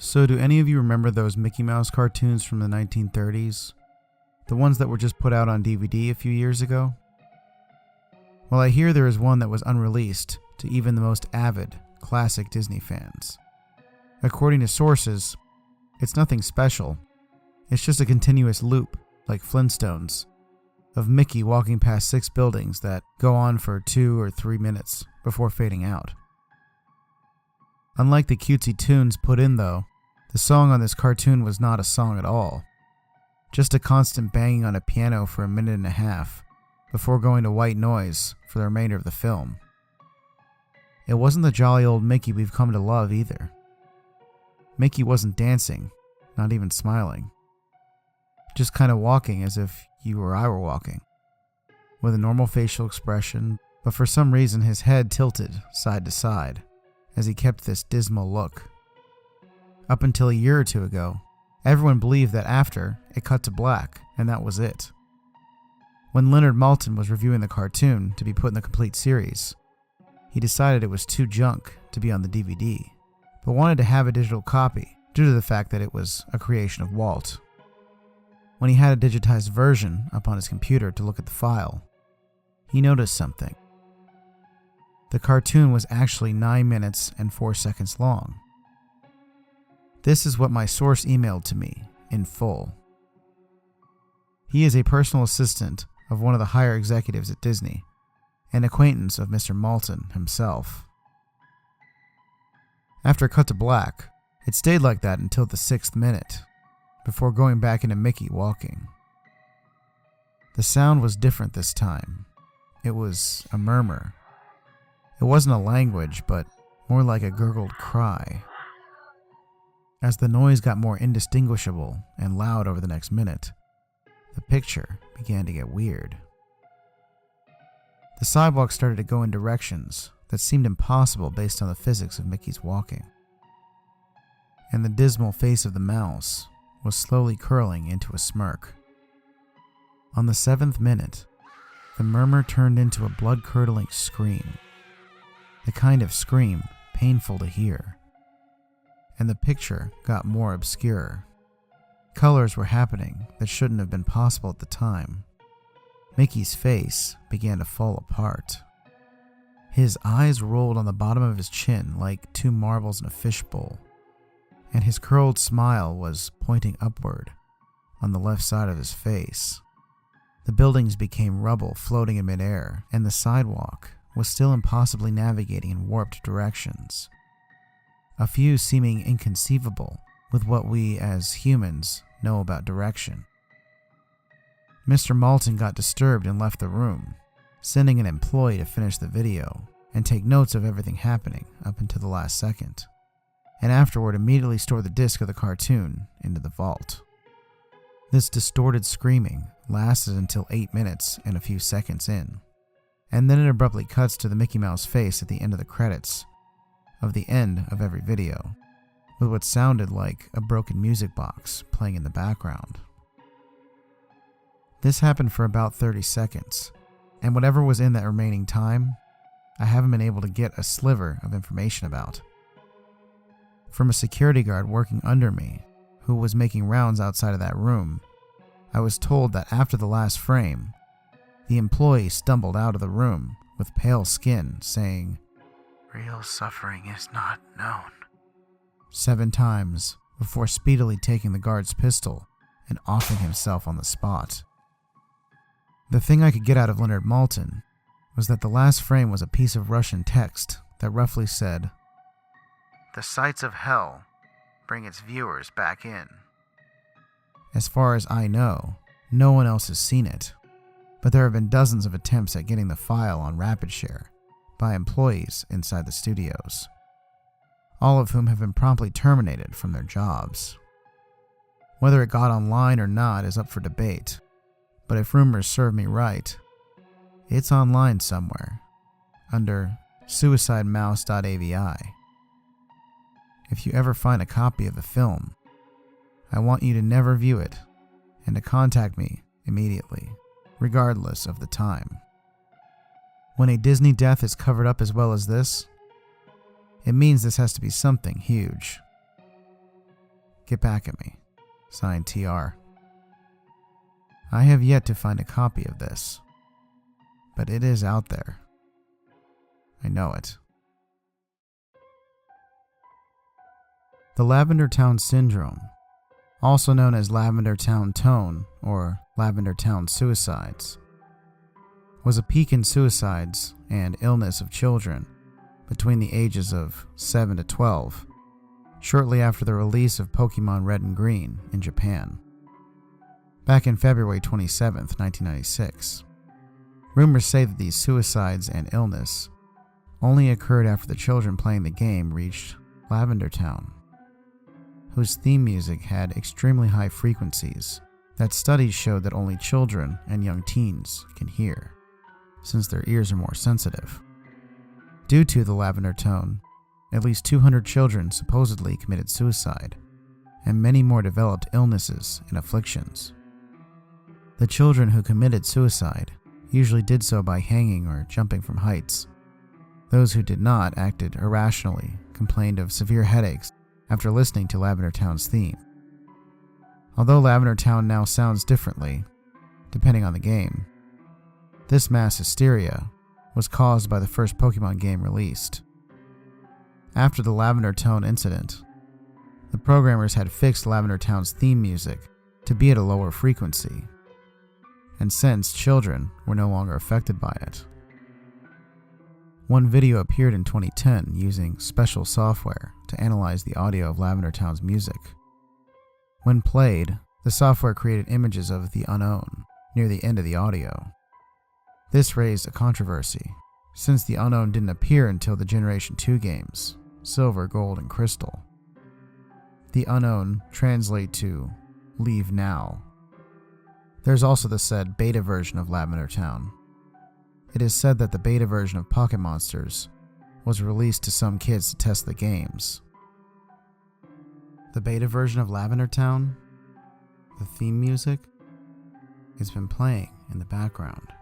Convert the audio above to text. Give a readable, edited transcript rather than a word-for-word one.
So do any of you remember those Mickey Mouse cartoons from the 1930s? The ones that were just put out on DVD a few years ago? Well, I hear there is one that was unreleased to even the most avid, classic Disney fans. According to sources, it's nothing special. It's just a continuous loop, like Flintstones, of Mickey walking past 6 buildings that go on for 2 or 3 minutes before fading out. Unlike the cutesy tunes put in though, the song on this cartoon was not a song at all. Just a constant banging on a piano for 1.5 minutes before going to white noise for the remainder of the film. It wasn't the jolly old Mickey we've come to love either. Mickey wasn't dancing, not even smiling. Just kind of walking as if you or I were walking, with a normal facial expression, but for some reason his head tilted side to side as he kept this dismal look. Up until a year or 2 ago, everyone believed that after, it cut to black, and that was it. When Leonard Maltin was reviewing the cartoon to be put in the complete series, he decided it was too junk to be on the DVD, but wanted to have a digital copy due to the fact that it was a creation of Walt. When he had a digitized version up on his computer to look at the file, he noticed something. The cartoon was actually 9 minutes and 4 seconds long. This is what my source emailed to me in full. He is a personal assistant of one of the higher executives at Disney, an acquaintance of Mr. Maltin himself. After it cut to black, it stayed like that until the 6th minute, before going back into Mickey walking. The sound was different this time. It was a murmur. It wasn't a language, but more like a gurgled cry. As the noise got more indistinguishable and loud over the next minute, the picture began to get weird. The sidewalk started to go in directions that seemed impossible based on the physics of Mickey's walking. And the dismal face of the mouse was slowly curling into a smirk. On the 7th minute, the murmur turned into a blood-curdling scream. The kind of scream painful to hear. And the picture got more obscure. Colors were happening that shouldn't have been possible at the time. Mickey's face began to fall apart. His eyes rolled on the bottom of his chin like 2 marbles in a fishbowl, and his curled smile was pointing upward on the left side of his face. The buildings became rubble floating in midair, and the sidewalk was still impossibly navigating in warped directions. A few seeming inconceivable with what we as humans know about direction. Mr. Maltin got disturbed and left the room, sending an employee to finish the video and take notes of everything happening up until the last second, and afterward immediately store the disc of the cartoon into the vault. This distorted screaming lasted until 8 minutes and a few seconds in, and then it abruptly cuts to the Mickey Mouse face at the end of the credits of the end of every video, with what sounded like a broken music box playing in the background. This happened for about 30 seconds, and whatever was in that remaining time, I haven't been able to get a sliver of information about. From a security guard working under me, who was making rounds outside of that room, I was told that after the last frame, the employee stumbled out of the room with pale skin, saying, "Real suffering is not known," 7 times before speedily taking the guard's pistol and offing himself on the spot. The thing I could get out of Leonard Maltin was that the last frame was a piece of Russian text that roughly said, "The sights of hell bring its viewers back in." As far as I know, no one else has seen it, but there have been dozens of attempts at getting the file on RapidShare by employees inside the studios, all of whom have been promptly terminated from their jobs. Whether it got online or not is up for debate, but if rumors serve me right, it's online somewhere, under SuicideMouse.avi. If you ever find a copy of the film, I want you to never view it, and to contact me immediately, regardless of the time. When a Disney death is covered up as well as this, it means this has to be something huge. Get back at me. Signed, TR. I have yet to find a copy of this, but it is out there. I know it. The Lavender Town Syndrome, also known as Lavender Town Tone or Lavender Town Suicides, was a peak in suicides and illness of children between the ages of 7 to 12, shortly after the release of Pokemon Red and Green in Japan. Back in February 27, 1996, rumors say that these suicides and illness only occurred after the children playing the game reached Lavender Town, whose theme music had extremely high frequencies that studies showed that only children and young teens can hear, since their ears are more sensitive. Due to the Lavender Tone, at least 200 children supposedly committed suicide, and many more developed illnesses and afflictions. The children who committed suicide usually did so by hanging or jumping from heights. Those who did not acted irrationally, complained of severe headaches after listening to Lavender Town's theme. Although Lavender Town now sounds differently, depending on the game, this mass hysteria was caused by the first Pokemon game released. After the Lavender Tone incident, the programmers had fixed Lavender Town's theme music to be at a lower frequency, and since children were no longer affected by it. One video appeared in 2010 using special software to analyze the audio of Lavender Town's music. When played, the software created images of the unknown near the end of the audio. This raised a controversy, since the unknown didn't appear until the Generation 2 games, Silver, Gold, and Crystal. The unknown translate to "leave now." There's also the said beta version of Lavender Town. It is said that the beta version of Pocket Monsters was released to some kids to test the games. The beta version of Lavender Town, the theme music, has been playing in the background.